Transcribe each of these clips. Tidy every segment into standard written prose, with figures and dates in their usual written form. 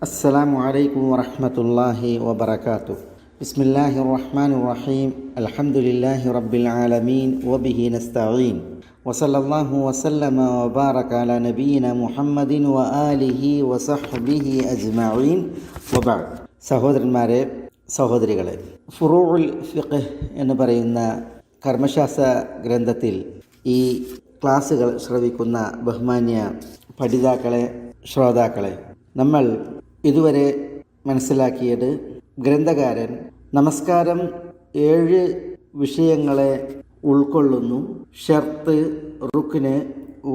السلام عليكم ورحمة الله وبركاته. بسم الله الرحمن الرحيم. الحمد لله رب العالمين وبه نستعين وصلى الله وسلم وبارك على نبينا محمد وآله وصحبه أجمعين وبعد. സഹോദരന്മാരെ, സഹോദരികളെ, ഫുറൂഉൽ ഫിഖ് എന്ന് പറയുന്ന കർമ്മശാസ്ത്ര ഗ്രന്ഥത്തിൽ ഈ ക്ലാസ്സുകൾ ശ്രവിക്കുന്ന ബഹുമാന്യ പഠിതാക്കളെ, ശ്രോതാക്കളെ, നമ്മൾ ഇതുവരെ മനസ്സിലാക്കിയത് ഗ്രന്ഥകാരൻ നമസ്കാരം 7 വിഷയങ്ങളെ ഉൾക്കൊള്ളുന്നു. ഷർത്ത്, റുക്ന്,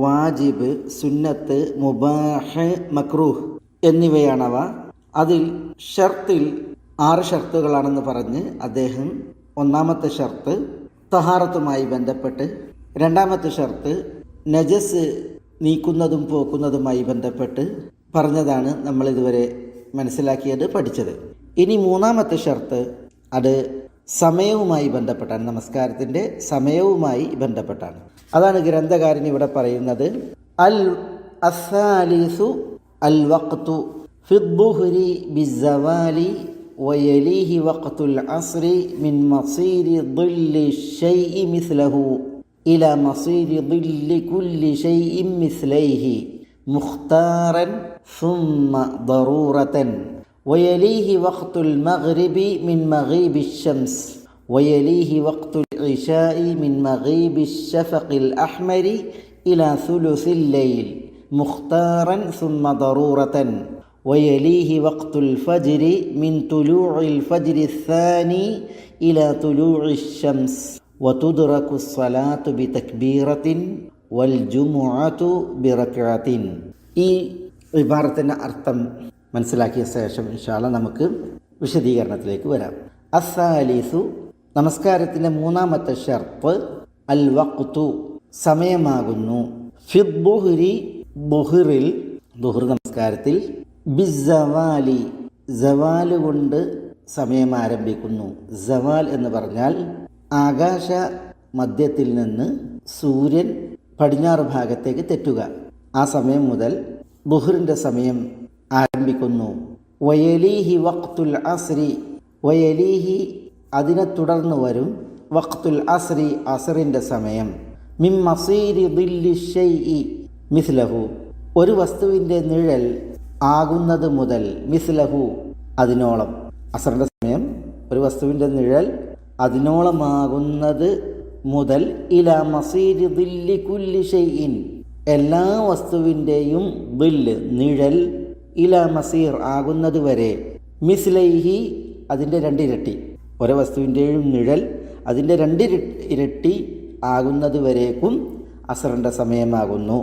വാജിബ്, സുന്നത്ത്, മുബാഹ്, മക്രൂഹ് എന്നിവയാണവ. അതിൽ ഷർത്തിൽ 6 ഷർത്തുകളാണെന്ന് പറഞ്ഞ് അദ്ദേഹം ഒന്നാമത്തെ ഷർത്ത് തഹാറത്തുമായി ബന്ധപ്പെട്ട്, രണ്ടാമത്തെ ഷർത്ത് നജസ് നീക്കുന്നതും പോക്കുന്നതുമായി ബന്ധപ്പെട്ട് പറഞ്ഞതാണ് നമ്മൾ ഇതുവരെ മനസ്സിലാക്കിയത്, പഠിച്ചത്. ഇനി മൂന്നാമത്തെ ഷർത്ത് അത് സമയവുമായി ബന്ധപ്പെട്ടാണ്, നമസ്കാരത്തിൻ്റെ സമയവുമായി ബന്ധപ്പെട്ടാണ്. അതാണ് ഗ്രന്ഥകാരൻ ഇവിടെ പറയുന്നത്. അസ്സാലിസു അൽ വഖ്തു ഫിദ്ദുഹ്രി ബിസ്സവാലി വയലീഹി വഖ്തുൽ അസ്രി മിൻ മസീരി ളില്ലി ശൈഇ മിസ്ലഹു ഇലാ മസീരി ളില്ലി കുല്ലി ശൈഇൻ മിസ്ലൈഹി മുഖ്താറൻ ثم ضرورة ويليه وقت المغرب من مغيب الشمس ويليه وقت العشاء من مغيب الشفق الأحمر إلى ثلث الليل مختارا ثم ضرورة ويليه وقت الفجر من طلوع الفجر الثاني إلى طلوع الشمس وتدرك الصلاة بتكبيرة والجمعة بركعة. ഈ ഇബാറത്തിൻ്റെ അർത്ഥം മനസ്സിലാക്കിയ ശേഷം ഇൻഷാ അല്ലാഹ് നമുക്ക് വിശദീകരണത്തിലേക്ക് വരാം. അസ്സാലിസു, നമസ്കാരത്തിൻ്റെ മൂന്നാമത്തെ ഷർത്ത്, അൽ വഖ്തു, സമയമാകുന്നു. ഫിദ്ദുഹ്രി, ബുഹ്റിൽ, ദുഹ്ർ നമസ്കാരത്തിൽ, ബിസ്സവാലി, സവാല് കൊണ്ട് സമയം ആരംഭിക്കുന്നു. സവാൽ എന്ന് പറഞ്ഞാൽ ആകാശ മധ്യത്തിൽ നിന്ന് സൂര്യൻ പടിഞ്ഞാറ് ഭാഗത്തേക്ക് തെറ്റുക. ആ സമയം മുതൽ ദുഹ്റിൻ്റെ സമയം ആരംഭിക്കുന്നു. വയലീഹി വഖ്തുൽ അസ്രി, വയലീഹി അതിനെ തുടർന്ന് വരും, വഖ്തുൽ അസ്രി അസ്റിൻ്റെ സമയം, മിൻ മസീരി ളില്ലി ശൈഇ മിസ്ലഹു, ഒരു വസ്തുവിൻ്റെ നിഴൽ ആകുന്നത് മുതൽ, മിസ്ലഹു അതിനോളം, അസ്റിൻ്റെ സമയം ഒരു വസ്തുവിൻ്റെ നിഴൽ അതിനോളമാകുന്നത് മുതൽ, ഇലാ മസീരി ളില്ലി കുല്ലി ശൈഇൻ, എല്ലാ വസ്തുവിൻ്റെയും ദില്ല്, നിഴൽ, ഇലാ മസീർ ആകുന്നത് വരെ, മിസ്ലൈഹി അതിൻ്റെ 2 ഇരട്ടി, ഓരോ വസ്തുവിൻ്റെയും നിഴൽ അതിൻ്റെ 2 ഇരട്ടി ആകുന്നത് വരേക്കും അസ്റിൻ്റെ സമയമാകുന്നു.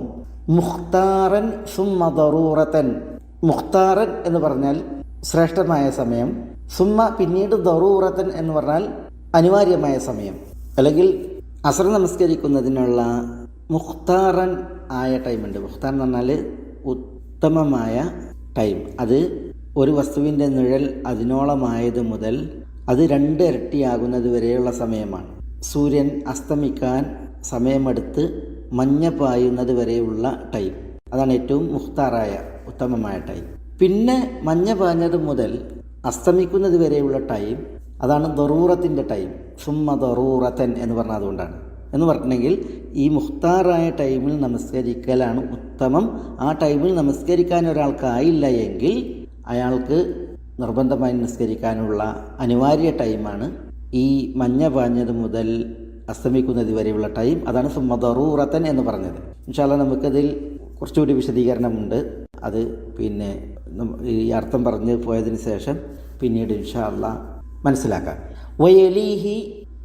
മുഖ്താറൻ സുമ്മ ദറൂറത്തൻ, മുഖ്താറൻ എന്ന് പറഞ്ഞാൽ ശ്രേഷ്ഠമായ സമയം, സുമ്മ പിന്നീട് ദറൂറത്തൻ എന്ന് പറഞ്ഞാൽ അനിവാര്യമായ സമയം, അല്ലെങ്കിൽ അസ്ർ നമസ്കരിക്കുന്നതിനുള്ള മുഖ്താറൻ ആയ ടൈമുണ്ട്. മുഖ്താർ എന്ന് പറഞ്ഞാൽ ഉത്തമമായ ടൈം. അത് ഒരു വസ്തുവിൻ്റെ നിഴൽ അതിനോളമായത് മുതൽ അത് 2 ഇരട്ടിയാകുന്നത് വരെയുള്ള സമയമാണ്. സൂര്യൻ അസ്തമിക്കാൻ സമയമെടുത്ത് മഞ്ഞ പായുന്നത് വരെയുള്ള ടൈം, അതാണ് ഏറ്റവും മുഖ്താറായ ഉത്തമമായ ടൈം. പിന്നെ മഞ്ഞ പാഞ്ഞത് മുതൽ അസ്തമിക്കുന്നത് വരെയുള്ള ടൈം, അതാണ് ദറൂറത്തിൻ്റെ ടൈം. സുമ്മ ദറൂറത്തൻ എന്ന് പറഞ്ഞാൽ അതുകൊണ്ടാണ്. എന്ന് പറഞ്ഞിട്ടുണ്ടെങ്കിൽ ഈ മുഖ്താറായ ടൈമിൽ നമസ്കരിക്കലാണ് ഉത്തമം. ആ ടൈമിൽ നമസ്കരിക്കാൻ ഒരാൾക്കായില്ല എങ്കിൽ അയാൾക്ക് നിർബന്ധമായി നമസ്കരിക്കാനുള്ള അനിവാര്യ ടൈമാണ് ഈ മഞ്ഞ പാഞ്ഞത് മുതൽ അസ്തമിക്കുന്നത് വരെയുള്ള ടൈം. അതാണ് സുമ്മ ദറൂറത്തൻ എന്ന് പറഞ്ഞത്. ഇൻഷാ അല്ലാഹ് നമുക്കതിൽ കുറച്ചുകൂടി വിശദീകരണമുണ്ട്. അത് പിന്നെ ഈ അർത്ഥം പറഞ്ഞ് പോയതിന് ശേഷം പിന്നീട് ഇൻഷാ അല്ലാഹ് മനസ്സിലാക്കാം. വയലീഹി,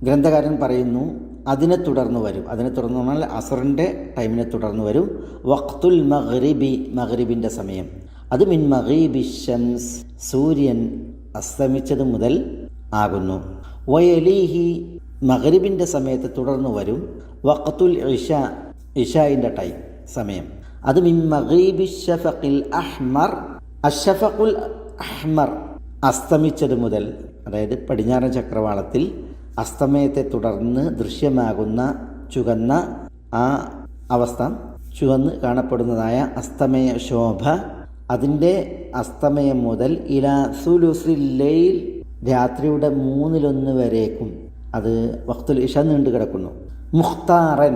ഗ്രന്ഥകാരൻ പറയുന്നു, അതിനെ തുടർന്ന് വരും. അതിനെ തുടർന്ന് പറഞ്ഞാൽ അസ്റിൻ്റെ ടൈമിനെ തുടർന്ന് വരും. വഖ്തുൽ മഗ്രിബി, മഗ്രിബിൻ്റെ സമയം, അത് മിൻ മഗീബി ശംസ്, സൂര്യൻ അസ്തമിച്ചത് മുതൽ ആകുന്നു. വയലീഹി, മഗ്രിബിൻ്റെ സമയത്ത് തുടർന്ന് വരും. വഖ്തുൽ ഇഷ, ഇഷായിൻ്റെ ടൈം സമയം, അത് മിൻ മഗീബി ശഫഖിൽ അഹ്മർ, അഷ്ഫഖുൽ അഹ്മർ അസ്തമിച്ചത് മുതൽ, അതായത് പടിഞ്ഞാറൻ ചക്രവാളത്തിൽ അസ്തമയത്തെ തുടർന്ന് ദൃശ്യമാകുന്ന ചുവന്ന ആ അവസ്ഥ, ചുവന്ന് കാണപ്പെടുന്നതായ അസ്തമയ ശോഭ അതിൻ്റെ അസ്തമയം മുതൽ ഇലാ സുലുസിൽ ലൈൽ, രാത്രിയുടെ 1/3 വരേക്കും അത് വഖ്തുൽ ഇശ നീണ്ടു കിടക്കുന്നു. മുഖ്താറൻ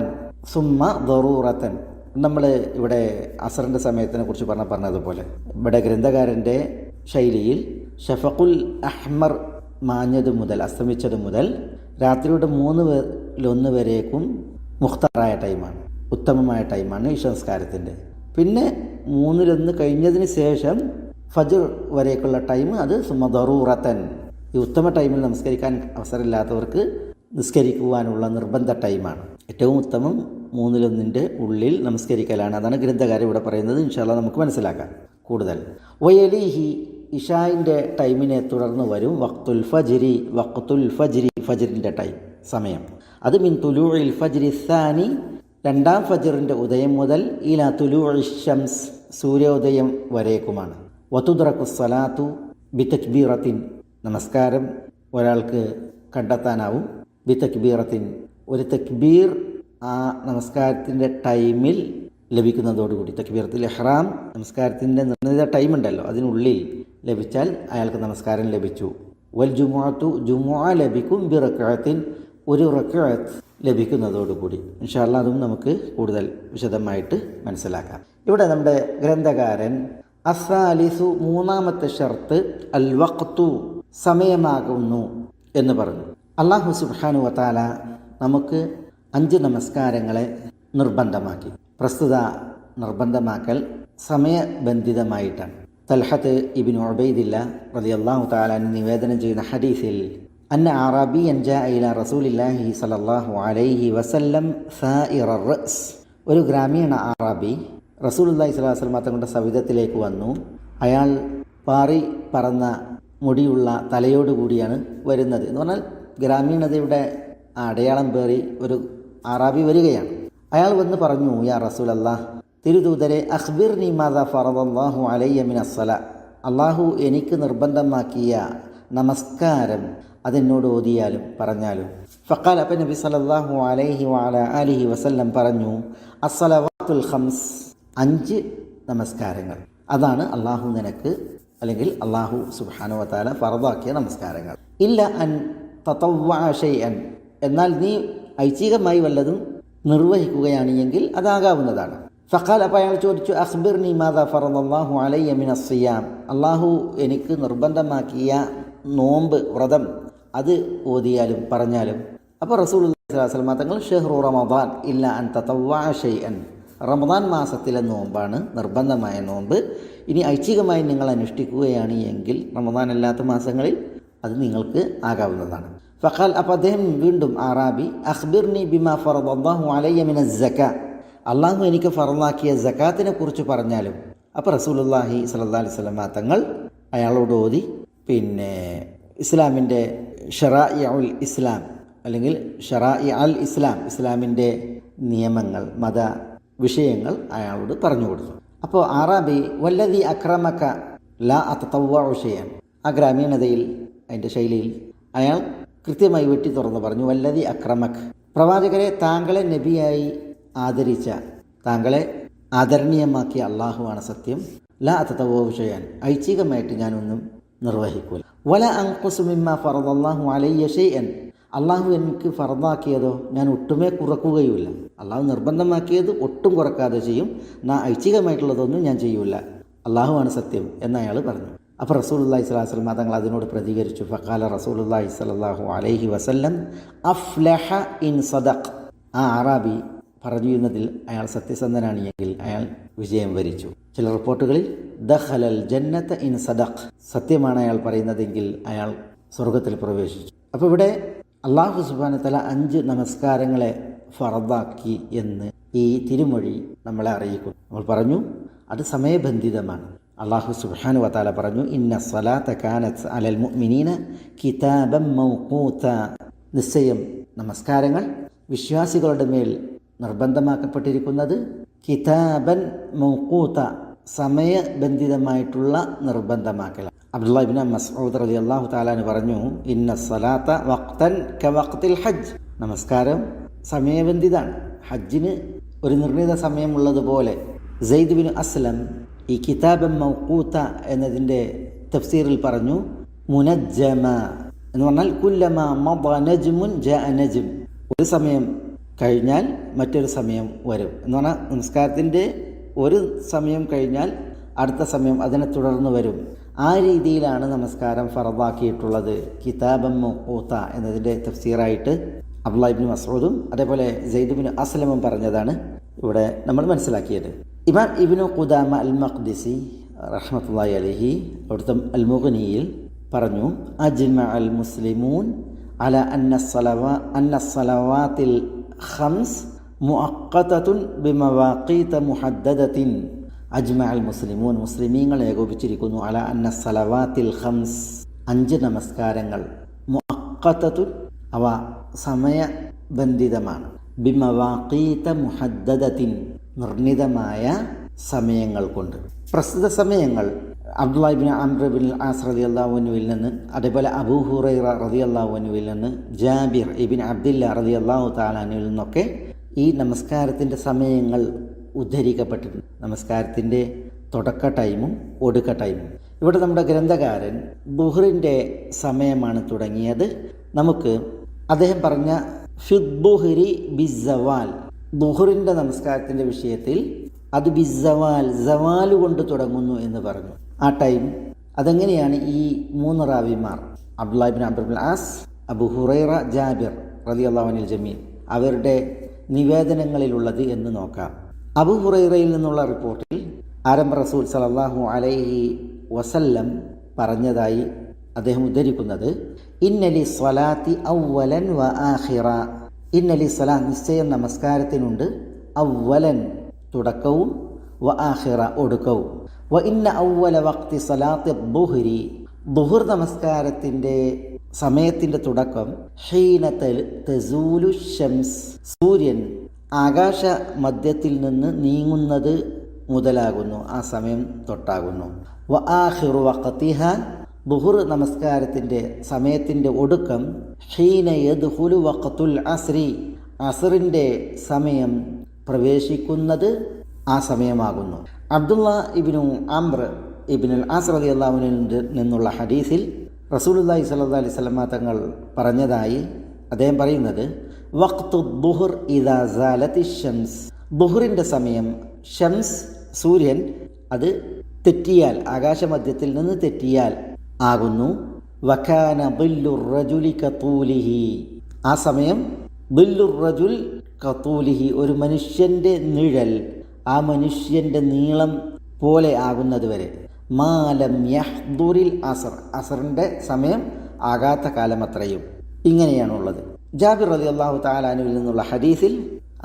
സുമ്മ ദറൂറത്തൻ, നമ്മൾ ഇവിടെ അസറിൻ്റെ സമയത്തിനെ കുറിച്ച് പറഞ്ഞതുപോലെ ഇവിടെ ഗ്രന്ഥകാരൻ്റെ ശൈലിയിൽ ഷഫഖുൽ അഹ്മർ മാഞ്ഞത് മുതൽ, അസ്തമിച്ചത് മുതൽ രാത്രിയുടെ 1/3 വരേക്കും മുഖ്താറായ ടൈമാണ്, ഉത്തമമായ ടൈമാണ് ഇശ നിസ്കാരത്തിൻ്റെ. പിന്നെ 1/3 കഴിഞ്ഞതിന് ശേഷം ഫജ്ർ വരേക്കുള്ള ടൈം അത് സുമ്മ ദറൂറത്തൻ, ഈ ഉത്തമ ടൈമിൽ നമസ്കരിക്കാൻ അവസരമില്ലാത്തവർക്ക് നിസ്കരിക്കുവാനുള്ള നിർബന്ധ ടൈമാണ്. ഏറ്റവും ഉത്തമം 1/3 ഉള്ളിൽ നമസ്കരിക്കലാണ്. അതാണ് ഗ്രന്ഥകാരൻ ഇവിടെ പറയുന്നത്. ഇൻഷാ അല്ലാഹ് നമുക്ക് മനസ്സിലാക്കാം കൂടുതൽ. വയലിഹി, ഇഷായിൻ്റെ ടൈമിനെ തുടർന്ന് വരും വഖ്തുൽ ഫജ്രി, ഫജ്റിൻ്റെ ടൈം സമയം. അത് മിൻ തുലൂഇൽ ഫജ്രി സാനി, രണ്ടാം ഫജ്റിൻ്റെ ഉദയം മുതൽ ഇലാ തുലൂഇ ശംസ്, സൂര്യോദയം വരേക്കുമാണ്. വതുദ്റഖു സ്വലാത്തു ബിതക്ബീറത്തിൻ, നമസ്കാരം ഒരാൾക്ക് കണ്ടെത്താനാവും. ബിതക്ബീറത്തിൻ, ഒരു തക്ബീർ ആ നമസ്കാരത്തിൻ്റെ ടൈമിൽ ലഭിക്കുന്നതോടുകൂടി, തക്ബീറത്തുൽ ഇഹ്റാം നമസ്കാരത്തിൻ്റെ നിർണിത ടൈമുണ്ടല്ലോ അതിനുള്ളിൽ ലഭിച്ചാൽ അയാൾക്ക് നമസ്കാരം ലഭിച്ചു. വൽ ജുമുഅത്തു, ജുമുഅ ലഭിക്കും ബിറക്അത്തിൻ, ഒരു റക്അത്ത് ലഭിക്കുന്നതോടുകൂടി. ഇൻഷാ അല്ലാഹ് അതും നമുക്ക് കൂടുതൽ വിശദമായിട്ട് മനസ്സിലാക്കാം. ഇവിടെ നമ്മുടെ ഗ്രന്ഥകാരൻ അസ്സാലിസു, മൂന്നാമത്തെ ഷർത്ത് അൽ വഖ്തു, സമയമാകുന്നു എന്ന് പറഞ്ഞു. അല്ലാഹു സുബ്ഹാനഹു വ തആല നമുക്ക് 5 നമസ്കാരങ്ങളെ നിർബന്ധമാക്കി. പ്രസ്തുത നിർബന്ധമാക്കൽ സമയബന്ധിതമായിട്ടാണ്. തൽഹത്ത് ഇബ്നു ഉബൈദില്ല റളിയല്ലാഹു തആല നിവേദനം ചെയ്യുന്ന ഹദീസിൽ അന്ന അറബിയൻ ജാഅ ഇലാ റസൂലില്ലാഹി സ്വല്ലല്ലാഹു അലൈഹി വസല്ലം സായിറർ റഅസ്, ഒരു ഗ്രാമീണ അറബി റസൂലുള്ളാഹി സ്വല്ലല്ലാഹു അലൈഹി വസല്ലം തങ്ങളുടെ സവിധത്തിലേക്ക് വന്നു. അയാൾ പാറി പറന്ന മുടിയുള്ള തലയോടുകൂടിയാണ് വരുന്നത്. എന്ന് പറഞ്ഞാൽ ഗ്രാമീണതയുടെ അടയാളം പേറി ഒരു അറാബി വരികയാണ്. അയാൾ വന്ന് പറഞ്ഞു, യാ റസൂലല്ലാഹ്, തിരുദൂതരെ, അഖ്ബിർനി മാദാ ഫറദല്ലാഹു അലയ്യ മിനസ്സലാ, അള്ളാഹു എനിക്ക് നിർബന്ധമാക്കിയ നമസ്കാരം അതെന്നോട് ഓതിയാലും പറഞ്ഞാലും. ഫഖാൽ, അപ്പം നബി സല്ലല്ലാഹു അലൈഹി വഅലാ ആലിഹി വസല്ലം പറഞ്ഞു, അസ്സലവാത്തുൽ ഖംസ്, 5 നമസ്കാരങ്ങൾ, അതാണ് അള്ളാഹു നിനക്ക് അല്ലെങ്കിൽ അള്ളാഹു സുബ്ഹാനഹു വ തആല ഫറദാക്കിയ നമസ്കാരങ്ങൾ. ഇല്ല അൻ തതവ്വഅ ഷൈഅൻ, എന്നാൽ നീ ഐച്ഛികമായി വല്ലതും നിർവഹിക്കുകയാണ് എങ്കിൽ അതാകാവുന്നതാണ്. ഫഖാൽ, അപ്പോൾ അയാൾ ചോദിച്ചു, അഖ്ബിർനി മാദാ ഫറദല്ലാഹു അലയ്യ മിനസ് സിയാം, അള്ളാഹു എനിക്ക് നിർബന്ധമാക്കിയ നോമ്പ്, വ്രതം, അത് ഓതിയാലും പറഞ്ഞാലും. അപ്പോൾ റസൂലുള്ളാഹി സ്വല്ലല്ലാഹു അലൈഹി വസല്ലം തങ്ങൾ ഷഹ്റു റമദാൻ ഇല്ല അൻ തതവ്വഅ ഷൈഅൻ, റമദാൻ മാസത്തിലെ നോമ്പാണ് നിർബന്ധമായ നോമ്പ്. ഇനി ഐച്ഛികമായി നിങ്ങൾ അനുഷ്ഠിക്കുകയാണ് എങ്കിൽ റമദാൻ അല്ലാത്ത മാസങ്ങളിൽ അത് നിങ്ങൾക്ക് ആകാവുന്നതാണ്. ഫഖാൽ, അപ്പോൾ അദ്ദേഹം വീണ്ടും അറാബി, അഖ്ബിർനി ബിമാ ഫറദല്ലാഹു അലയ്യ മിനസ് സക്കാ, അള്ളാഹു എനിക്ക് ഫറദാക്കിയ സക്കാത്തിനെ കുറിച്ച് പറഞ്ഞാലും. അപ്പോൾ റസൂലുള്ളാഹി സ്വല്ലല്ലാഹു അലൈഹി വസല്ലം തങ്ങൾ അയാളോട് ഓതി, പിന്നെ ഇസ്ലാമിൻ്റെ ഷറാഇഉൽ ഇസ്ലാം അല്ലെങ്കിൽ ഷറാഇ അൽ ഇസ്ലാം, ഇസ്ലാമിൻ്റെ നിയമങ്ങൾ, മത വിഷയങ്ങൾ അയാളോട് പറഞ്ഞു കൊടുത്തു. അപ്പോൾ അറാബി, വല്ലദി അക്രമക ലാ അതതവ്വഉ ഷൈഅൻ, ആ ഗ്രാമീണതയിൽ അതിൻ്റെ ശൈലിയിൽ അയാൾ കൃത്യമായി വെട്ടി തുറന്ന് പറഞ്ഞു, വല്ലദി അക്രമക്, പ്രവാചകരെ, താങ്കളെ നബിയായി ആദരിച്ച, താങ്കളെ ആദരണീയമാക്കിയ അള്ളാഹുവാണ് സത്യം. ലാ അതതവ്വഉ ഷൈഅൻ, ഐച്ഛികമായിട്ട് ഞാനൊന്നും നിർവഹിക്കൂല. വല അൻഖുസു മിമ്മാ ഫറദല്ലാഹു അലയ്യ ഷൈഅൻ, അള്ളാഹു എനിക്ക് ഫറദാക്കിയതോ ഞാൻ ഒട്ടുമേ കുറക്കുകയുമില്ല. അള്ളാഹു നിർബന്ധമാക്കിയത് ഒട്ടും കുറക്കാതെ ചെയ്യും, ഐച്ഛികമായിട്ടുള്ളതൊന്നും ഞാൻ ചെയ്യൂല, അള്ളാഹുവാണ് സത്യം എന്ന് അയാൾ പറഞ്ഞു. അപ്പോൾ റസൂലുള്ളാഹി സ്വല്ലല്ലാഹു അലൈഹി വസല്ലം തങ്ങൾ അതിനോട് പ്രതികരിച്ചു. ഫഖാല റസൂലുള്ളാഹി സ്വല്ലല്ലാഹു അലൈഹി വസല്ലം, അഫ്ലഹ ഇൻ സദഖ്, ആ അറാബി പറഞ്ഞിരുന്നതിൽ അയാൾ സത്യസന്ധനാണ് എങ്കിൽ അയാൾ വിജയം വരിച്ചു. ചില റിപ്പോർട്ടുകളിൽ ദഖലൽ ജന്നത ഇൻ സദഖ്, സത്യമാണ് അയാൾ പറയുന്നതെങ്കിൽ അയാൾ സ്വർഗത്തിൽ പ്രവേശിച്ചു. അപ്പോൾ ഇവിടെ അല്ലാഹു സുബ്ഹാനഹു വ തആല 5 നമസ്കാരങ്ങളെ ഫറദാക്കി എന്ന് ഈ തിരുമൊഴി നമ്മളെ അറിയിക്കുന്നു. നമ്മൾ പറഞ്ഞു അത് സമയബന്ധിതമാണ്. അല്ലാഹു സുബ്ഹാനഹു വ തആല പറഞ്ഞു, ഇന്ന സ്വലാത്ത കാനത്ത് അലൽ മുഅ്മിനീന കിതാബൻ മൗഖൂത, നിശ്ചയം നമസ്കാരങ്ങൾ വിശ്വാസികളുടെ മേൽ നിർബന്ധമാക്കപ്പെട്ടിരിക്കുന്നത് കിതാബൻ മൗഖൂത, സമയബന്ധിതമായിട്ടുള്ള നിർബന്ധമാക്കലാണ്. അബ്ദുല്ലാഹ് ഇബ്നു മസ്ഊദ് റളിയല്ലാഹു തആല പറഞ്ഞു, ഇന്ന സ്വലാത്ത വഖ്തൻ കവഖ്തിൽ ഹജ്ജ്, നമസ്കാരം സമയബന്ധിതാണ്, ഹജ്ജിന് ഒരു നിർണിത സമയമുള്ളതുപോലെ. സെയ്ദ് ബിൻ അസ്ലം ഈ കിതാബൻ മൗഖൂത എന്നതിൻ്റെ തഫ്സീറിൽ പറഞ്ഞു മുനജ്ജമ എന്ന് പറഞ്ഞാൽ കുല്ലമ മദ നജ്മുൻ ജാഅ നജ്ം, ഒരു സമയം കഴിഞ്ഞാൽ മറ്റൊരു സമയം വരും എന്ന് പറഞ്ഞാൽ നമസ്കാരത്തിൻ്റെ ഒരു സമയം കഴിഞ്ഞാൽ അടുത്ത സമയം അതിനെ തുടർന്ന് വരും. ആ രീതിയിലാണ് നമസ്കാരം ഫറദാക്കിയിട്ടുള്ളത്. കിതാബൻ മൗഖൂത എന്നതിൻ്റെ തഫ്സീറായിട്ട് അബ്ദുല്ലാഹ് ഇബ്നു മസ്ഊദും അതേപോലെ സെയ്ദ് ഇബ്നു അസ്ലമും പറഞ്ഞതാണ് ഇവിടെ നമ്മൾ മനസ്സിലാക്കിയത്. ഇമാം ഇബ്നു ഖുദാമ അൽ മഖ്ദിസി റഹ്മത്തുള്ളാഹി അലൈഹി അവിടുത്തെ അൽ മുഗ്നിയിൽ പറഞ്ഞു അജ്മഅ അൽ മുസ്ലിമൂൻ അല അന്ന സ്വലവാത്തിൽ ഖംസ് മുഅഖ്ഖതത്തുൻ ബിമവാഖീത മുഹദ്ദദത്തിൻ. അജ്മഅ അൽ മുസ്ലിമൂൻ, മുസ്ലിമീങ്ങൾ ഏകോപിച്ചിരിക്കുന്നു അല അന്ന സ്വലവാത്തിൽ ഖംസ്, 5 നമസ്കാരങ്ങൾ മുഅഖ്ഖതത്തുൻ അവ സമയബന്ധിതമാണ്, ബിമവാഖീത മുഹദ്ദദത്തിൻ നിർണിതമായ സമയങ്ങൾ കൊണ്ട്. പ്രസ്തുത സമയങ്ങൾ അബ്ദുല്ലാഹ് ഇബ്നു അംർ ഇബ്നുൽ ആസ് റളിയല്ലാഹു അൻഹുവിൽ നിന്ന്, അതേപോലെ അബൂ ഹുറൈറ റളിയല്ലാഹു അൻഹുവിൽ നിന്ന്, ജാബിർ ഇബ്നു അബ്ദില്ലാഹ് റളിയല്ലാഹു തആല അൻഹുവിൽ നിന്നൊക്കെ ഈ നമസ്കാരത്തിൻ്റെ സമയങ്ങൾ ഉദ്ധരിക്കപ്പെട്ടിട്ടുണ്ട്. നമസ്കാരത്തിൻ്റെ തുടക്ക ടൈമും ഒടുക്ക ടൈമും. ഇവിടെ നമ്മുടെ ഗ്രന്ഥകാരൻ ദുഹ്റിൻ്റെ സമയമാണ് തുടങ്ങിയത്. നമുക്ക് അദ്ദേഹം പറഞ്ഞ ഫിദ്ദുഹ്രി ബിസ്സവാൽ, ദുഹ്റിൻ്റെ നമസ്കാരത്തിൻ്റെ വിഷയത്തിൽ അത് ബിസ്സവാൽ, സവാല് കൊണ്ട് തുടങ്ങുന്നു എന്ന് പറഞ്ഞു. ആ ടൈം അതെങ്ങനെയാണ് ഈ 3 റാവിമാർ അബ്ദുല്ലാഹ് ഇബ്നു അംർ ഇബ്നുൽ ആസ്, അബൂ ഹുറൈറ, ജാബിർ റളിയല്ലാഹു അൻഹുൽ ജമീൽ അവരുടെ നിവേദനങ്ങളിലുള്ളത് എന്ന് നോക്കാം. അബൂ ഹുറൈറയിൽ നിന്നുള്ള റിപ്പോർട്ടിൽ ആരംഭ റസൂൽ സല്ലല്ലാഹു അലൈഹി വസല്ലം പറഞ്ഞതായി അദ്ദേഹം ഉദ്ധരിക്കുന്നത് ഇന്നലി സ്വലാത്തി അവ്വലൻ വ ആഖിറ, ഇന്നലി സ്വലാത്ത് നിശ്ചയം നമസ്കാരത്തിനുണ്ട്, അവ്വലൻ തുടക്കവും, വ ആഖിറ ഒടുക്കവും. വ ഇന്ന അവ്വല വഖ്തി സ്വലാത്തി ദുഹ്രി, ദുഹർ നമസ്കാരത്തിൻ്റെ സമയത്തിൻ്റെ തുടക്കം ഹീന തസൂലു ശംസ്, സൂര്യൻ ആകാശ മധ്യത്തിൽ നിന്ന് നീങ്ങുന്നത് മുതലാകുന്നു, ആ സമയം തൊട്ടാകുന്നു. വ ആഖിറു വഖ്തിഹ, ദുഹർ നമസ്കാരത്തിൻ്റെ സമയത്തിൻ്റെ ഒടുക്കം ഹീന യദ്ഖുലു വഖ്തുൽ അസ്രി, അസ്റിൻ്റെ സമയം പ്രവേശിക്കുന്നത് ആ സമയമാകുന്നു. അബ്ദുല്ലാഹ് ഇബ്നു അംർ ഇബ്നുൽ ആസ് റളിയല്ലാഹു അൻഹു നിന്നുള്ള ഹദീസിൽ റസൂലുള്ളാഹി സ്വല്ലല്ലാഹു അലൈഹി വസല്ലം തങ്ങൾ പറഞ്ഞതായി അദ്ദേഹം പറയുന്നത് വഖ്തു ദുഹർ ഇദാ സാലത്തി ഷംസ്, ദുഹറിൻ്റെ സമയം ഷംസ് സൂര്യൻ അത് തെറ്റിയാൽ, ആകാശമധ്യത്തിൽ നിന്ന് തെറ്റിയാൽ ആകുന്നു. വകാന ദില്ലുർ റജുലി കതൂലിഹി, ആ സമയം ദില്ലുർ റജുൽ കതൂലിഹി, ഒരു മനുഷ്യൻ്റെ നിഴൽ ആ മനുഷ്യൻ്റെ നീളം പോലെ ആകുന്നത് വരെ. മാലം യഹ്ദുരിൽ അസർ, അസറിൻ്റെ സമയം ആകാത്ത കാലമത്രയും. ഇങ്ങനെയാണുള്ളത്. ജാബിർ റളിയല്ലാഹു തആല അൻഹുവിൽ നിന്നുള്ള ഹദീസിൽ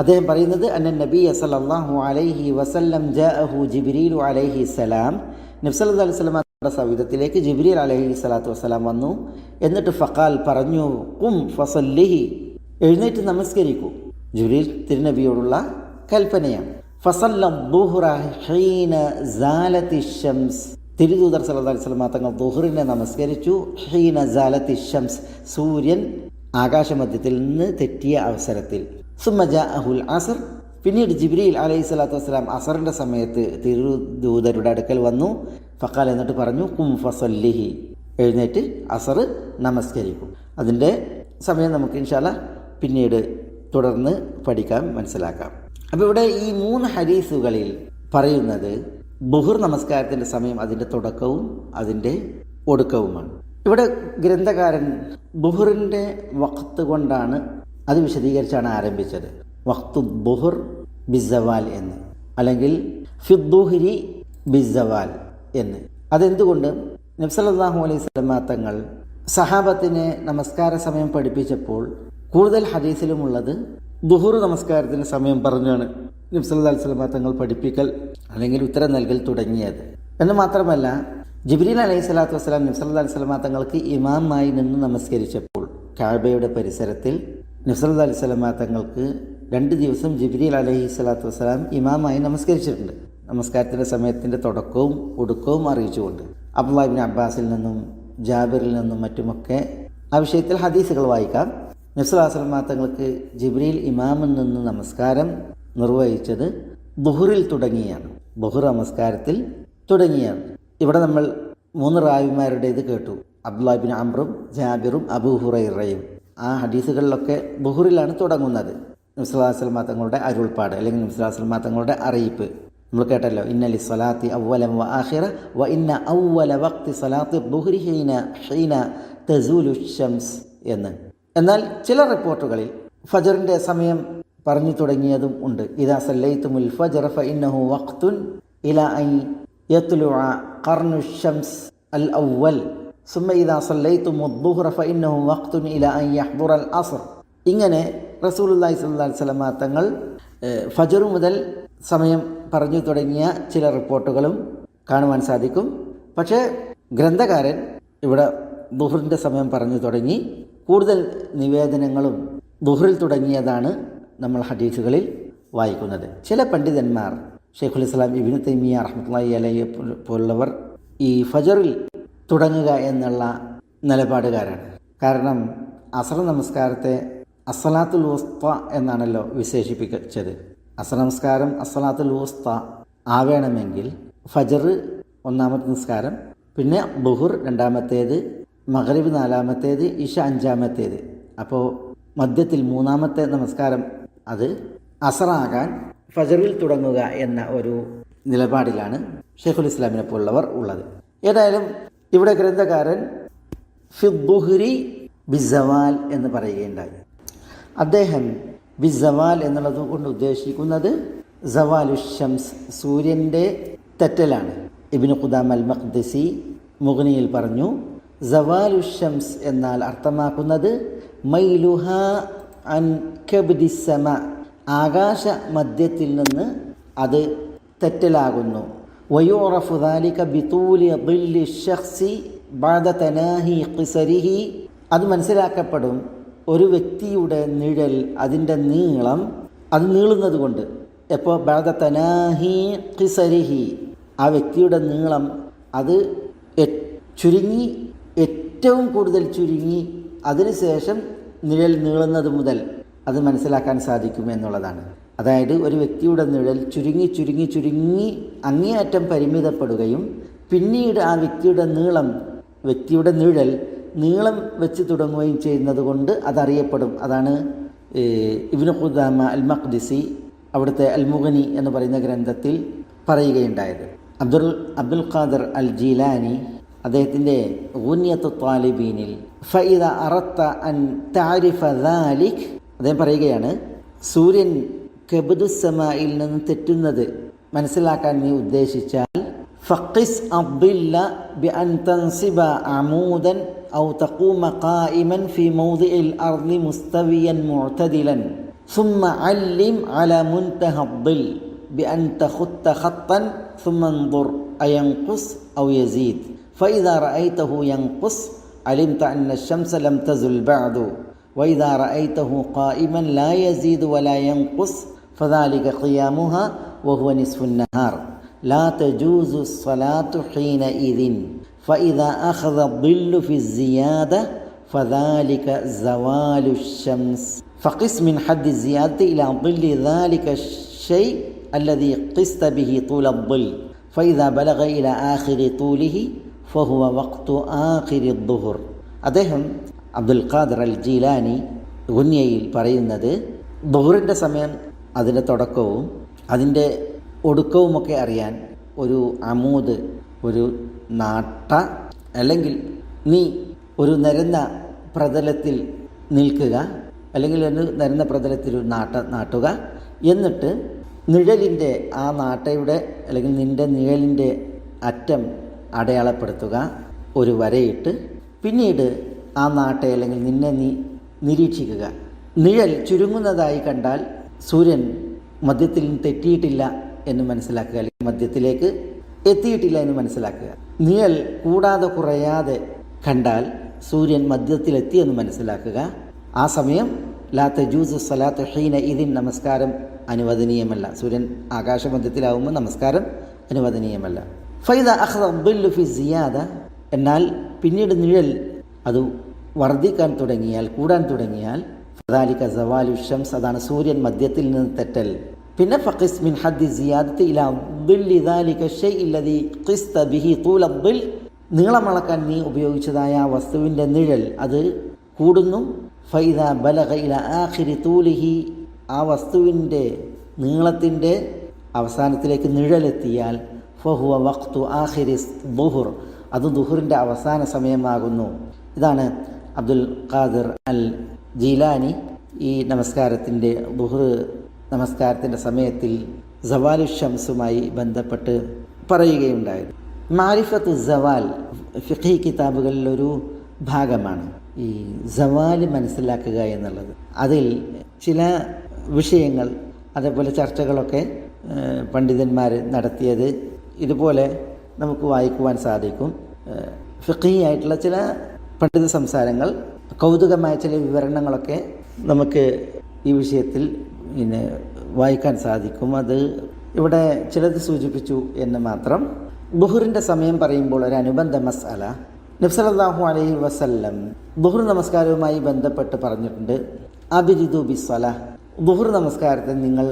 അദ്ദേഹം പറയുന്നത് അന്ന നബിയ സല്ലല്ലാഹു അലൈഹി വസല്ലം ജാഅഹു ജിബ്രീലു അലൈഹി സലാം, നബി സല്ലല്ലാഹു അലൈഹി വസല്ലം സവിധത്തിലേക്ക് ജിബ്രീൽ അലൈഹി സ്വലാത്തു വസ്സലാം വന്നു. എന്നിട്ട് ഫഖാൽ പറഞ്ഞു ഖും ഫസല്ലിഹി, എഴുന്നേറ്റ് നമസ്കരിക്കൂ. ജിബ്രീൽ തിരുനബിയോടുള്ള കൽപ്പനയാണ്. ഫസല്ല ദുഹ്റ ഹീന സാലത്തി ഷംസ്, തിരുദൂതർ സല്ലല്ലാഹു അലൈഹി വസല്ലം തങ്ങൾ ദുഹ്റിനെ നമസ്കരിച്ചു. ഹീന സാലത്തി ഷംസ്, സൂര്യൻ ആകാശമധ്യത്തിൽ നിന്ന് തെറ്റിയ അവസരത്തിൽ. സുമ്മ ജാഅഹുൽ അസ്ർ, പിന്നീട് ജിബ്രീൽ അലൈഹി സ്വലാത്തു വസ്സലാം അസറിൻ്റെ സമയത്ത് തിരുദൂതരുടെ അടുക്കൽ വന്നു. ഫഖാൽ, എന്നിട്ട് പറഞ്ഞു ഖും ഫസല്ലിഹി, എഴുന്നേറ്റ് അസർ നമസ്കരിക്കും. അതിൻ്റെ സമയം നമുക്ക് ഇൻഷാ അല്ലാഹ് പിന്നീട് തുടർന്ന് പഠിക്കാം, മനസ്സിലാക്കാം. അപ്പോൾ ഇവിടെ ഈ 3 ഹദീസുകളിൽ പറയുന്നത് ദുഹർ നമസ്കാരത്തിൻ്റെ സമയം അതിൻ്റെ തുടക്കവും അതിൻ്റെ ഒടുക്കവുമാണ്. ഇവിടെ ഗ്രന്ഥകാരൻ ദുഹറിൻ്റെ വഖ്ത് കൊണ്ടാണ് അത് വിശദീകരിച്ചാണ് ആരംഭിച്ചത്. വഖ്തു ദുഹർ ബിസ്സവാൽ എന്ന്, അല്ലെങ്കിൽ ഫിദ്ദുഹ്രി ബിസ്സവാൽ എന്ന്. അതെന്തുകൊണ്ട്? നബി സല്ലല്ലാഹു അലൈഹി വസല്ലം തങ്ങൾ സഹാബത്തിനെ നമസ്കാര സമയം പഠിപ്പിച്ചപ്പോൾ കൂടുതൽ ഹദീസിലുമുള്ളത് ദുഹർ നമസ്കാരത്തിൻ്റെ സമയം പറഞ്ഞാണ് നബി സല്ലല്ലാഹു അലൈഹി വസല്ലം തങ്ങൾ പഠിപ്പിക്കൽ അല്ലെങ്കിൽ ഉത്തരം നൽകൽ തുടങ്ങിയത്. എന്ന് മാത്രമല്ല, ജിബ്രീൽ അലൈഹി സ്വലാത്തു വസ്സലാം നബി സല്ലല്ലാഹു അലൈഹി വസല്ലം തങ്ങൾക്ക് ഇമാമായി നിന്ന് നമസ്കരിച്ചപ്പോൾ കഅബയുടെ പരിസരത്തിൽ നബി സല്ലല്ലാഹു അലൈഹി വസല്ലം തങ്ങൾക്ക് 2 ദിവസം ജിബ്രീൽ അലൈഹി സ്വലാത്തു വസ്സലാം ഇമാമായി നമസ്കരിച്ചിട്ടുണ്ട്. നമസ്കാരത്തിൻ്റെ സമയത്തിൻ്റെ തുടക്കവും ഒടുക്കവും അറിയിച്ചുകൊണ്ട്. അബ്ദുല്ലാഹ് ഇബ്നു അബ്ബാസിൽ നിന്നും ജാബിറിൽ നിന്നും മറ്റുമൊക്കെ ആ വിഷയത്തിൽ ഹദീസുകൾ വായിക്കാം. നബി സല്ലല്ലാഹു അലൈഹി വസല്ലം തങ്ങൾക്ക് ജിബ്രീൽ ഇമാമിൽ നിന്ന് നമസ്കാരം നിർവഹിച്ചത് ദുഹറിൽ തുടങ്ങിയാണ്. ദുഹർ നമസ്കാരത്തിൽ തുടങ്ങിയാണ്. ഇവിടെ നമ്മൾ 3 റാവിമാരുടെ ഇത് കേട്ടു. അബ്ദുല്ലാഹ് ഇബ്നു അംറും ജാബിറും അബൂ ഹുറൈറയും. ആ ഹദീസുകളിലൊക്കെ ബുഹുറിലാണ് തുടങ്ങുന്നത്. നബി സല്ലല്ലാഹു അലൈഹി വസല്ലം തങ്ങളുടെ അരുൾപ്പാട് അല്ലെങ്കിൽ നബി സല്ലല്ലാഹു അലൈഹി വസല്ലം തങ്ങളുടെ അറിയിപ്പ് നമ്മൾ കേട്ടല്ലോ. ഇന്ന ലി സ്വലാത്തി അവ്വലൻ വ ആഖിറ വ ഇന്ന അവ്വല വഖ്തി സ്വലാത്തി ദുഹ്രി ഹീന തസൂലു ശംസ് എന്ന്. എന്നാൽ ചില റിപ്പോർട്ടുകളിൽ ഫജറിൻ്റെ സമയം പറഞ്ഞു തുടങ്ങിയതും ഉണ്ട്. ഇദാ സല്ലൈതുമുൽ ഫജ്റ ഫഇന്നഹു വഖ്തുൻ ഇലാ അൻ യത്ലുഅ ഖർനു ശംസ് അൽ അവ്വൽ സുമ്മ ഇദാ സല്ലൈതുമുദ് ദുഹ്റ ഫഇന്നഹു വഖ്തുൻ ഇലാ അൻ യഹ്ദുറ അൽ അസ്ർ. ഇങ്ങനെ റസൂലുള്ളാഹി സ്വല്ലല്ലാഹു അലൈഹി വസല്ലം തങ്ങൾ ഫജർ മുതൽ സമയം പറഞ്ഞു തുടങ്ങിയ ചില റിപ്പോർട്ടുകളും കാണുവാൻ സാധിക്കും. പക്ഷേ ഗ്രന്ഥകാരൻ ഇവിടെ ദുഹറിൻ്റെ സമയം പറഞ്ഞു തുടങ്ങി. കൂടുതൽ നിവേദനങ്ങളും ദുഹറിൽ തുടങ്ങിയതാണ് നമ്മൾ ഹദീസുകളിൽ വായിക്കുന്നത്. ചില പണ്ഡിതന്മാർ ഷെയ്ഖുൽ ഇസ്ലാം ഇബ്നു തൈമിയ്യ റഹ്മത്തുള്ളാഹി അലൈഹി പോലുള്ളവർ ഈ ഫജറിൽ തുടങ്ങുക എന്നുള്ള നിലപാടുകാരാണ്. കാരണം അസ്ർ നമസ്കാരത്തെ അസ്സലാത്തുൽ വുസ്ത എന്നാണല്ലോ വിശേഷിപ്പിച്ചത്. അസ്ർ നമസ്കാരം അസ്സലാത്തുൽ വുസ്ത ആവേണമെങ്കിൽ ഫജർ ഒന്നാമത്തെ നിസ്കാരം, പിന്നെ ദുഹർ രണ്ടാമത്തേത്, മഗ്രിബ് നാലാമത്തേത്, ഇശ അഞ്ചാമത്തേത്. അപ്പോൾ മധ്യത്തിൽ മൂന്നാമത്തെ നമസ്കാരം അത് അസറാകാൻ ഫജറിൽ തുടങ്ങുക എന്ന ഒരു നിലപാടിലാണ് ഷെയ്ഖുൽ ഇസ്ലാമിനെ പോലുള്ളവർ ഉള്ളത്. ഏതായാലും ഇവിടെ ഗ്രന്ഥകാരൻ ഫിദ്ദുഹ്രി ബിസവാൽ എന്ന് പറയുകയുണ്ടായി. അദ്ദേഹം ബിസവാൽ എന്നുള്ളത് കൊണ്ട് ഉദ്ദേശിക്കുന്നത് സവാലുഷംസ്, സൂര്യൻ്റെ തെറ്റലാണ്. ഇബ്നു ഖുദാമ അൽ മഖ്ദിസി മുഗ്നിയിൽ പറഞ്ഞു, സവാലുഷംസ് എന്നാൽ അർത്ഥമാക്കുന്നത് മൈലുഹ അൻ കബ്ദിസ്സമ, ആകാശ മധ്യത്തിൽ നിന്ന് അത് തെറ്റലാകുന്നു. വയുറഫു ദാലിക ബിതൂലി ദില്ലി ശഖ്സി ബഅദ തനാഹി ഖിസരിഹി, അത് മനസ്സിലാക്കപ്പെടും ഒരു വ്യക്തിയുടെ നിഴൽ, അതിൻ്റെ നീളം, അത് നീളുന്നത് കൊണ്ട്. എപ്പോൾ ബഅദ തനാഹി ഖിസരിഹി, ആ വ്യക്തിയുടെ നീളം അത് ചുരുങ്ങി, ഏറ്റവും കൂടുതൽ ചുരുങ്ങി, അതിനുശേഷം നിഴൽ നീളുന്നത് മുതൽ അത് മനസ്സിലാക്കാൻ സാധിക്കും എന്നുള്ളതാണ്. അതായത് ഒരു വ്യക്തിയുടെ നിഴൽ ചുരുങ്ങി ചുരുങ്ങി ചുരുങ്ങി അങ്ങേയറ്റം പരിമിതപ്പെടുകയും പിന്നീട് ആ വ്യക്തിയുടെ നിഴൽ നീളം വെച്ച് തുടങ്ങുകയും ചെയ്യുന്നത് കൊണ്ട് അതറിയപ്പെടും. അതാണ് ഇബ്നു ഖുദാമ അൽ മഖ്ദിസി അവിടുത്തെ അൽ മുഗ്നി എന്ന് പറയുന്ന ഗ്രന്ഥത്തിൽ പറയുകയുണ്ടായത്. അബ്ദുൽ ഖാദിർ അൽ ജീലാനി അദ്ദേഹത്തിൻ്റെ ഗുനിയത്തു ത്വാലിബീനിൽ ഫഇദ അറത്ത അൻ തഅരിഫ ദാലിക്, അദ്ദേഹം പറയുകയാണ്, സൂര്യൻ കബ്ദുസ്സമായിൽ നിന്ന് തെറ്റുന്നത് മനസ്സിലാക്കാൻ നീ ഉദ്ദേശിച്ചാൽ ഫഖിസ് അദ്ദില്ല ബിഅൻ തൻസിബ അമൂദൻ ഔ തഖൂമ ഖായിമൻ ഫി മൗദിഇൽ അർളി മുസ്തവിയൻ മുഅ്തദിലൻ ثم علم على منتهى الظل بأن تخط خطا ثم انظر أينقص أو يزيد فإذا رأيته ينقص علمت أن الشمس لم تزل بعد وإذا رأيته قائما لا يزيد ولا ينقص فذلك قيامها وهو نصف النهار لا تجوز الصلاة حينئذ فإذا أخذ الظل في الزيادة فذلك زوال الشمس فقس من حد الزيادة إلى ظل ذلك الشيء الذي قست به طول الظل فإذا بلغ إلى آخر طوله فهو وقت آخر الظهر. അദ്ദേഹം അബ്ദുൽ ഖാദിർ അൽ ജീലാനി ഗുനിയയിൽ പറയുന്നത് ദുഹറിൻ്റെ സമയം, അതിൻ്റെ തുടക്കവും അതിൻ്റെ ഒടുക്കവുമൊക്കെ അറിയാൻ ഒരു അമൂദ്, ഒരു നാട്ട, അല്ലെങ്കിൽ നീ ഒരു നിരന്ന പ്രതലത്തിൽ നിൽക്കുക, അല്ലെങ്കിൽ ഒരു നിരന്ന പ്രതലത്തിൽ ഒരു നാട്ടുക, എന്നിട്ട് നിഴലിൻ്റെ ആ നാട്ടയുടെ അല്ലെങ്കിൽ നിൻ്റെ നിഴലിൻ്റെ അറ്റം അടയാളപ്പെടുത്തുക ഒരു വരയിട്ട്. പിന്നീട് ആ നാട്ടെ അല്ലെങ്കിൽ നിന്നെ നീ നിരീക്ഷിക്കുക. നിഴൽ ചുരുങ്ങുന്നതായി കണ്ടാൽ സൂര്യൻ മധ്യത്തിൽ തെറ്റിയിട്ടില്ല എന്ന് മനസ്സിലാക്കുക, അല്ലെങ്കിൽ മധ്യത്തിലേക്ക് എത്തിയിട്ടില്ല എന്ന് മനസ്സിലാക്കുക. നിഴൽ കൂടാതെ കുറയാതെ കണ്ടാൽ സൂര്യൻ മധ്യത്തിലെത്തി എന്ന് മനസ്സിലാക്കുക. ആ സമയം ലാ തജൂസു സ്വലാത്തു ഹീന ഇതിൻ, നമസ്കാരം അനുവദനീയമല്ല. സൂര്യൻ ആകാശമധ്യത്തിലാവുമ്പോൾ നമസ്കാരം അനുവദനീയമല്ല. ഫൈദ അഖദ ദില്ലു ഫി സിയാദ, എന്നാൽ പിന്നീട് നിഴൽ അത് വർദ്ധിക്കാൻ തുടങ്ങിയാൽ, കൂടാൻ തുടങ്ങിയാൽ, ഫദാലിക സവാലു ഷംസ്, അതാണ് സൂര്യൻ മധ്യത്തിൽ നിന്ന് തെറ്റൽ. പിന്നെ ഫഖിസ് മിൻ ഹദ്ദി സിയാദത്തി ഇലാ ദില്ലി ദാലിക ഷൈഇ അല്ലദീ ഖിസ്ത ബിഹി തൂല ദിൽ, നീളം അളക്കാൻ നീ ഉപയോഗിച്ചതായ ആ വസ്തുവിൻ്റെ നിഴൽ അത് കൂടുന്നു. ഫൈദാ ബലഗ ഇലാ ആഖിരി തൂലിഹി, ആ വസ്തുവിൻ്റെ നീളത്തിൻ്റെ അവസാനത്തിലേക്ക് നിഴലെത്തിയാൽ ഫഹുവ വഖ്തു ആഖിരി ദുഹുർ, അത് ദുഹുറിൻ്റെ അവസാന സമയമാകുന്നു. ഇതാണ് അബ്ദുൽ ഖാദിർ അൽ ജീലാനി ഈ നമസ്കാരത്തിൻ്റെ ദുഹർ നമസ്കാരത്തിൻ്റെ സമയത്തിൽ സവാലു ഷംസുമായി ബന്ധപ്പെട്ട് പറയുകയുണ്ടായത്. മാരിഫത്തു സവാൽ ഫിഖ്ഹി കിതാബുകളിലൊരു ഭാഗമാണ് ഈ സവാല് മനസ്സിലാക്കുക എന്നുള്ളത്. അതിൽ ചില വിഷയങ്ങൾ അതേപോലെ ചർച്ചകളൊക്കെ പണ്ഡിതന്മാർ നടത്തിയത് ഇതുപോലെ നമുക്ക് വായിക്കുവാൻ സാധിക്കും. ഫിഖ്ഹി ആയിട്ടുള്ള ചില പണ്ഡിത സംസാരങ്ങൾ, കൗതുകമായ ചില വിവരണങ്ങളൊക്കെ നമുക്ക് ഈ വിഷയത്തിൽ പിന്നെ വായിക്കാൻ സാധിക്കും. അത് ഇവിടെ ചിലത് സൂചിപ്പിച്ചു എന്ന് മാത്രം. ദുഹറിൻ്റെ സമയം പറയുമ്പോൾ ഒരു അനുബന്ധ മസ്അല നബി സല്ലല്ലാഹു അലൈഹി വസല്ലം ദുഹർ നമസ്കാരവുമായി ബന്ധപ്പെട്ട് പറഞ്ഞിട്ടുണ്ട്. അബ്രിദു ബിസ്സലാഹ്, ദുഹർ നമസ്കാരത്തെ നിങ്ങൾ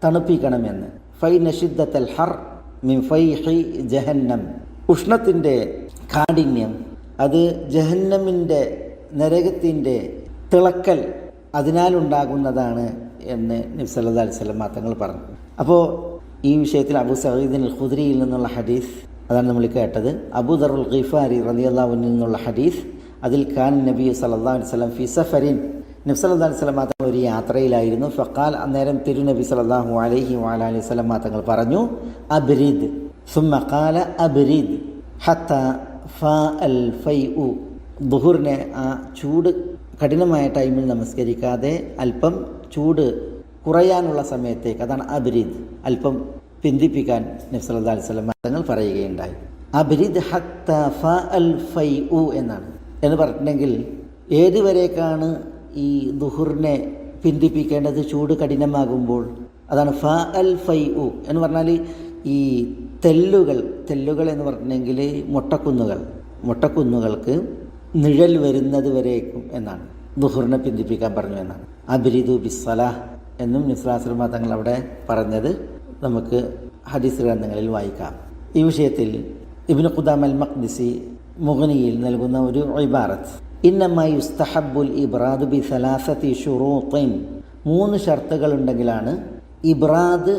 തണുപ്പിക്കണമെന്ന്. ഫൈന ശിദ്ദത്തൽ ഹർ മിൻ ഫൈഹി ജഹന്നം, ഉഷ്ണത്തിൻ്റെ കാഠിന്യം അത് ജഹന്നമിൻ്റെ നരകത്തിൻ്റെ തിളക്കൽ അതിനാലുണ്ടാകുന്നതാണ് എന്ന് നബി സല്ലല്ലാഹു അലൈഹി വസല്ലം തങ്ങൾ പറഞ്ഞു. അപ്പോൾ ഈ വിഷയത്തിൽ അബൂ സഈദ് അൽ ഖുദ്രിയിൽ നിന്നുള്ള ഹദീസ് അതാണ് നമ്മൾ കേട്ടത്. അബൂ ദറുൽ ഗിഫാരി റളിയല്ലാഹു അൻഹു നിന്നുള്ള ഹദീസ്, അതിൽ ഖാൻ നബി സല്ലല്ലാഹു അലൈഹി വസല്ലം ഫി സഫരിൻ, നബി സല്ലല്ലാഹു അലൈഹി വസല്ലം തങ്ങൾ ഒരു യാത്രയിലായിരുന്നു. ഫഖാൽ, അന്നേരം തിരുനബി സല്ലല്ലാഹു അലൈഹി വസല്ലം തങ്ങൾ പറഞ്ഞു അബ്രിദ്, സുമ്മ ഖാല അബ്രിദ് ഹത്താ ഫഅൽ ഫൈഉ, ദുഹറിനെ ആ ചൂട് കഠിനമായ ടൈമിൽ നമസ്കരിക്കാതെ അല്പം ചൂട് കുറയാനുള്ള സമയത്തേക്ക്, അതാണ് അബ്രിദ്, അല്പം പിന്തിപ്പിക്കാൻ നബി സല്ലല്ലാഹു അലൈഹി വസല്ലം തങ്ങൾ പറയുകയുണ്ടായി. അബ്രിദ് ഹത്താ ഫഅൽ ഫൈഉ എന്നാണ്. എന്ന് പറഞ്ഞിട്ടുണ്ടെങ്കിൽ ഏതുവരേക്കാണ് ഈ ദുഹറിനെ പിന്തിപ്പിക്കേണ്ടത്? ചൂട് കഠിനമാകുമ്പോൾ. അതാണ് ഫഅൽ ഫൈഉ എന്ന് പറഞ്ഞാൽ ഈ തെല്ലുകൾ എന്ന് പറഞ്ഞിട്ടുണ്ടെങ്കിൽ മൊട്ടക്കുന്നുകൾക്ക് നിഴൽ വരുന്നത് വരേക്കും എന്നാണ് ദുഹറിനെ പിന്തിപ്പിക്കാൻ പറഞ്ഞു എന്നാണ്. അബ്രിദു ബിസ്സലാഹ് എന്നും നബി സല്ലല്ലാഹു അലൈഹി വസല്ലം തങ്ങൾ അവിടെ പറഞ്ഞത് നമുക്ക് ഹദീസ് ഗ്രന്ഥങ്ങളിൽ വായിക്കാം. ഈ വിഷയത്തിൽ ഇബ്നു ഖുദാമ അൽ മഖ്ദിസി മുഗ്നിയിൽ നൽകുന്ന ഒരു ഇബാറത്ത്, ഇന്നമാ യുസ്തഹബ്ബുൽ ഇബ്രാദു ബി സലാസതി ശുറൂത്തിൻ, 3 ഷർത്തുകളുണ്ടെങ്കിലാണ് ഇബ്രാദ്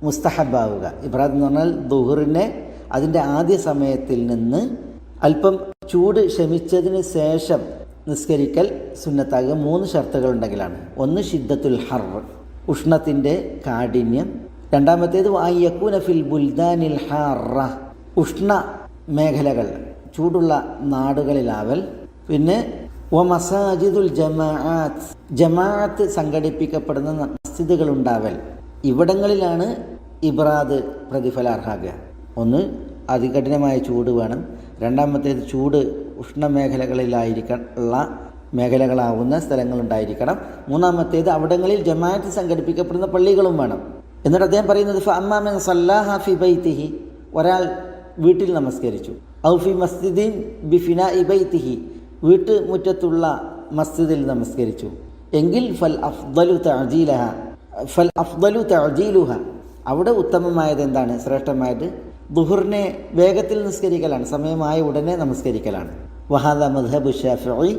മുസ്തഹബാവുക. ഇബ്രാദ് എന്ന് പറഞ്ഞാൽ ദുഹറിനെ അതിൻ്റെ ആദ്യ സമയത്തിൽ നിന്ന് അല്പം ചൂട് ശമിച്ചതിന് ശേഷം നിസ്കരിക്കൽ സുന്നത്താകുക 3 ഷർത്തുകളുണ്ടെങ്കിലാണ്. ഒന്ന് ഷിദ്ദത്തുൽ ഹർ, ഉഷ്ണത്തിൻ്റെ കാഠിന്യം. രണ്ടാമത്തേത് യകൂന ഫിൽ ബുൽദാനിൽ ഹാറ, ഉഷ്ണ മേഖലകൾ ചൂടുള്ള നാടുകളിലാവൽ. പിന്നെ മസാജിദുൽ ജമാഅത്ത്, ജമാഅത്ത് സംഘടിപ്പിക്കപ്പെടുന്ന മസ്ജിദുകൾ ഉണ്ടാവൽ. ഇവിടങ്ങളിലാണ് ഇബ്രാദ് പ്രതിഫലാർഹാകുക. ഒന്ന് അതികഠിനമായ ചൂട് വേണം. രണ്ടാമത്തേത് ചൂട് ഉഷ്ണമേഖലകളിലായിരിക്കാനുള്ള മേഖലകളാവുന്ന സ്ഥലങ്ങളുണ്ടായിരിക്കണം. മൂന്നാമത്തേത് അവിടങ്ങളിൽ ജമാഅത്ത് സംഘടിപ്പിക്കപ്പെടുന്ന പള്ളികളും വേണം. എന്നിട്ട് അദ്ദേഹം പറയുന്നത് ഫഅമ്മാ മൻ സല്ലല്ലാഹ ഫി ബൈതിഹി, ഒരാൾ വീട്ടിൽ നമസ്കരിച്ചു. ഔ ഫി മസ്ജിദിൻ ബിഫിനാഇ ബൈതിഹി, വീട്ടുമുറ്റത്തുള്ള മസ്ജിദിൽ നമസ്കരിച്ചു എങ്കിൽ ഫൽ അഫ്ദലു തഅജീലുഹ, അവിടെ ഉത്തമമായത് എന്താണ്? ശ്രേഷ്ഠമായത് ദുഹറിനെ വേഗത്തിൽ നിസ്കരിക്കലാണ്, സമയമായ ഉടനെ നമസ്കരിക്കലാണ്. വഹാദ മദ്ഹബു ഷാഫിഈ,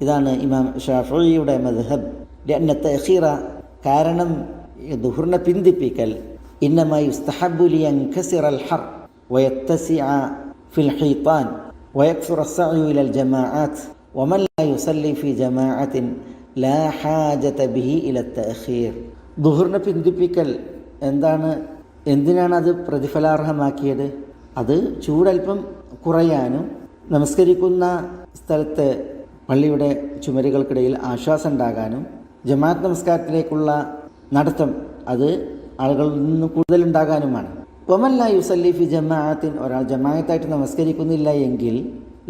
ഇതാണ് ഇമാം ഷാഫിഈയുടെ മദ്ഹബ്. ലഅന്ന തഅഖീറ, കാരണം ദുഹറിനെ പിന്തിപ്പിക്കൽ ഇന്നമാ യുസ്തഹബ്ബു ലിയൻകസിറൽ ഹർ വയത്തസിഅ ഫിൽ ഹീതാൻ വയക്സുറ അസ്സഅയു ഇലൽ ജമാഅത്ത് വമൻ ലാ യുസല്ലി ഫി ജമാഅത്തിൻ ലാ ഹാജത ബിഹി ഇല തഅഖീർ. ദുഹറിനെ പിന്തിപ്പിക്കൽ എന്തിനാണ് അത് പ്രതിഫലാർഹമാക്കിയത്? അത് ചൂടൽപ്പം കുറയാനും നമസ്കരിക്കുന്ന സ്ഥലത്ത് പള്ളിയുടെ ചുമരുകൾക്കിടയിൽ ആശ്വാസം ഉണ്ടാകാനും ജമാഅത്ത് നമസ്കാരത്തിലേക്കുള്ള നടത്തം അത് ആളുകളിൽ നിന്ന് കൂടുതലുണ്ടാകാനുമാണ്. വമൻ ലാ യുസല്ലി ഫി ജമാഅത്തിൻ, ഒരാൾ ജമാഅത്തായിട്ട് നമസ്കരിക്കുന്നില്ല എങ്കിൽ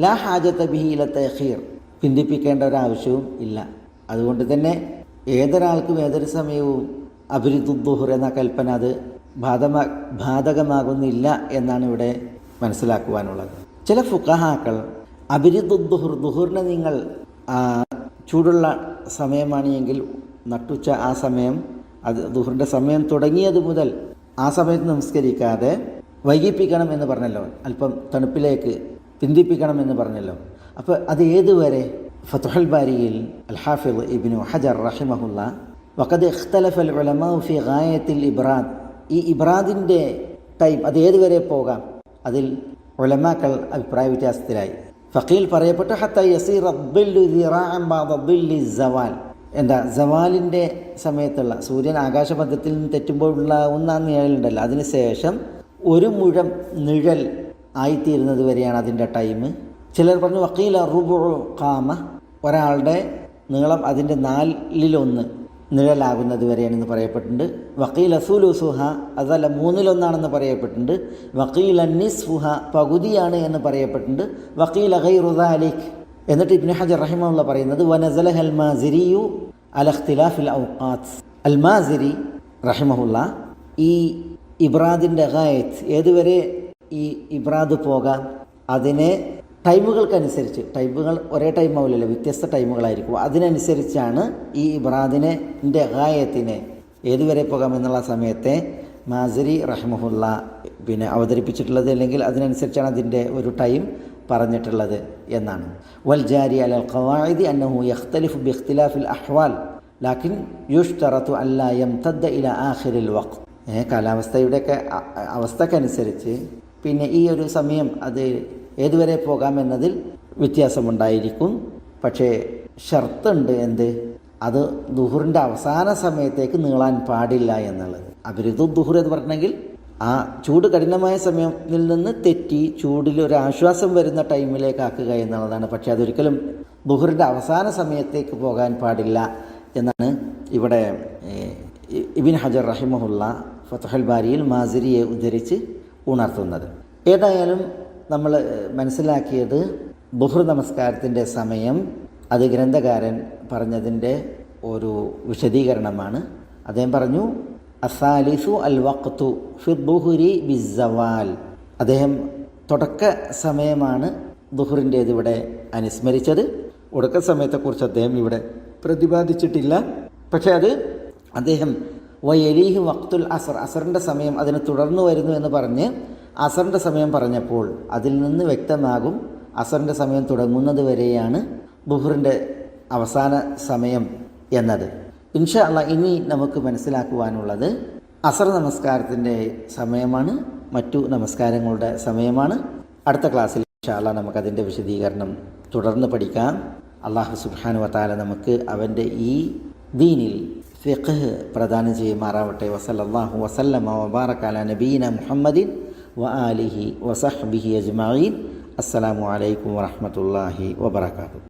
ലാ ഹാജത ബിഹി ഇല തഅഖീർ, പിന്തിപ്പിക്കേണ്ട ഒരാവശ്യവും ഇല്ല. അതുകൊണ്ട് തന്നെ ഏതൊരാൾക്കും ഏതൊരു സമയവും അബ്രിദുദ്ദുഹർ എന്ന കൽപ്പന അത് ബാധകമാകുന്നില്ല എന്നാണ് ഇവിടെ മനസ്സിലാക്കുവാനുള്ളത്. ചില ഫുഖഹാക്കൾ അബ്രിദുദ്ദുഹർ, ദുഹറിനെ നിങ്ങൾ ചൂടുള്ള സമയമാണ് എങ്കിൽ നട്ടുച്ച ആ സമയം അത് ദുഹറിൻ്റെ സമയം തുടങ്ങിയത് മുതൽ ആ സമയത്ത് നമസ്കരിക്കാതെ വൈകിപ്പിക്കണം എന്ന് പറഞ്ഞല്ലോ, അല്പം തണുപ്പിലേക്ക് പിന്തിപ്പിക്കണം എന്ന് പറഞ്ഞല്ലോ. അപ്പോൾ അത് ഏതുവരെ? ഫത്ഹുൽ ബാരിയിൽ അൽ ഹാഫിദ് ഇബ്നു ഹജർ റഹിമഹുല്ല വഖദ് ഇഖ്തലഫൽ ഉലമാഉ ഫി ഗായത്തിൽ ഇബ്രാദ്, ഈ ഇബ്രാദിൻ്റെ ടൈം അത് ഏതുവരെ പോകാം, അതിൽ ഉലമാക്കൾ അഭിപ്രായ വ്യത്യാസത്തിലായി. ഫഖീൽ പറയപ്പെട്ടു ഹത്ത യസീറ ദില്ലു ദിറാഅൻ ബഅദ ദില്ലി സവാൽ, എന്താ സവാലിൻ്റെ സമയത്തുള്ള സൂര്യൻ ആകാശമധ്യത്തിൽ നിന്ന് തെറ്റുമ്പോഴുള്ള ഒന്നാം നിഴലുണ്ടല്ലോ, അതിനുശേഷം ഒരു മുഴം നിഴൽ ആയിത്തീരുന്നത് വരെയാണ് അതിൻ്റെ ടൈം. ചിലർ പറഞ്ഞു വക്കീല റുബുഉ ഖാമ, ഒരാളുടെ നീളം അതിൻ്റെ 4/1 നിഴലാകുന്നത് വരെയാണെന്ന് പറയപ്പെട്ടിട്ടുണ്ട്. വക്കീല സുലുസുഹ, അതല്ല 3/1 പറയപ്പെട്ടിട്ടുണ്ട്. വക്കീല നിസ്ഫുഹ, പകുതിയാണ് എന്ന് പറയപ്പെട്ടിട്ടുണ്ട്. വക്കീല ഗൈറു ദാലിക്. എന്നിട്ട് ഇബ്നു ഹജർ റഹിമഹുല്ലാഹ് പറയുന്നത് വനസലഹ അൽ മാസിരിയു അല ഇഖ്തിലാഫിൽ ഔഖാത്ത്. അൽ മാസിരി റഹിമഹുല്ലാഹ് ഈ ഇബ്രാദിൻ്റെ ഗായത്ത് ഏതുവരെ ഈ ഇബ്രാദ് പോകാം അതിനെ ടൈമുകൾക്കനുസരിച്ച്, ടൈമുകൾ ഒരേ ടൈം ആവില്ലല്ലോ, വ്യത്യസ്ത ടൈമുകളായിരിക്കും, അതിനനുസരിച്ചാണ് ഈ ഇബ്രാദിൻ്റെ ഗായത്തിനെ ഏതുവരെ പോകാം എന്നുള്ള സമയത്തെ മാസിരി റഹിമഹുല്ലാഹ് അവതരിപ്പിച്ചിട്ടുള്ളത്, അല്ലെങ്കിൽ അതിനനുസരിച്ചാണ് അതിൻ്റെ ഒരു ടൈം പറഞ്ഞിട്ടുള്ളത് എന്നാണ്. വൽ ജാരി അലൽ ഖവാഇദി അന്നഹു യഖ്തലിഫു ബിഖ്തിലാഫിൽ അഹ്വാൽ ലാകിൻ യുഷ്തറതു അല്ലാ യംതദ്ദ ഇലാ ആഖിറിൽ വഖ്ത്. കാലാവസ്ഥയുടെയൊക്കെ അവസ്ഥക്കനുസരിച്ച് പിന്നെ ഈ ഒരു സമയം അത് ഏതുവരെ പോകാമെന്നതിൽ വ്യത്യാസമുണ്ടായിരിക്കും. പക്ഷേ ഷർത്തുണ്ട്, എന്ത്? അത് ദുഹറിൻ്റെ അവസാന സമയത്തേക്ക് നീളാൻ പാടില്ല എന്നുള്ളത്. അബരിദു ദുഹർ എന്ന് പറഞ്ഞെങ്കിൽ ആ ചൂട് കഠിനമായ സമയത്തിൽ നിന്ന് തെറ്റി ചൂടിൽ ഒരു ആശ്വാസം വരുന്ന ടൈമിലേക്ക് ആക്കുക എന്നുള്ളതാണ്. പക്ഷേ അതൊരിക്കലും ദുഹറിൻ്റെ അവസാന സമയത്തേക്ക് പോകാൻ പാടില്ല എന്നാണ് ഇവിടെ ഇബ്നു ഹജർ റഹിമഹുല്ലാഹ് ഫത്ഹുൽ ബാരിയിൽ മാസിരിയെ ഉദ്ധരിച്ച് ഉണർത്തുന്നത്. ഏതായാലും നമ്മൾ മനസ്സിലാക്കിയത് ദുഹർ നമസ്കാരത്തിൻ്റെ സമയം അത് ഗ്രന്ഥകാരൻ പറഞ്ഞതിൻ്റെ ഒരു വിശദീകരണമാണ്. അദ്ദേഹം പറഞ്ഞു അസാലിസു അൽ വഖ്തു ഫി ദുഹുരി ബിസ്സവാൽ. അദ്ദേഹം തുടക്ക സമയമാണ് ദുഹറിൻ്റേത് ഇവിടെ അനുസ്മരിച്ചത്. ഒടുക്ക സമയത്തെക്കുറിച്ച് അദ്ദേഹം ഇവിടെ പ്രതിപാദിച്ചിട്ടില്ല. പക്ഷേ അത് അദ്ദേഹം വയലീഹി വഖ്തുൽ അസർ, അസറിൻ്റെ സമയം അതിന് തുടർന്നു വരുന്നു എന്ന് പറഞ്ഞ് അസറിൻ്റെ സമയം പറഞ്ഞപ്പോൾ അതിൽ നിന്ന് വ്യക്തമാകും അസറിൻ്റെ സമയം തുടങ്ങുന്നത് വരെയാണ് ദുഹറിൻ്റെ അവസാന സമയം എന്നത്. ഇൻഷാ അല്ലാഹ് ഇനി നമുക്ക് മനസ്സിലാക്കുവാനുള്ളത് അസർ നമസ്കാരത്തിൻ്റെ സമയമാണ്, മറ്റു നമസ്കാരങ്ങളുടെ സമയമാണ്. അടുത്ത ക്ലാസ്സിൽ ഇൻഷാ അല്ലാഹ് നമുക്കതിൻ്റെ വിശദീകരണം തുടർന്ന് പഠിക്കാം. അല്ലാഹു സുബ്ഹാനഹു വ തആല നമുക്ക് അവൻ്റെ ഈ ദീനിൽ ഫിഖ്ഹ് പ്രദാനം ചെയ്യുമാറാവട്ടെ. വസല്ലല്ലാഹു വസല്ലമ വബാറക അലാ നബീന മുഹമ്മദിൻ വആലിഹി വസഹ്ബിഹി അജ്മഈൻ. അസ്സലാമു അലൈക്കും വറഹ്മത്തുള്ളാഹി വബറകാതുഹു.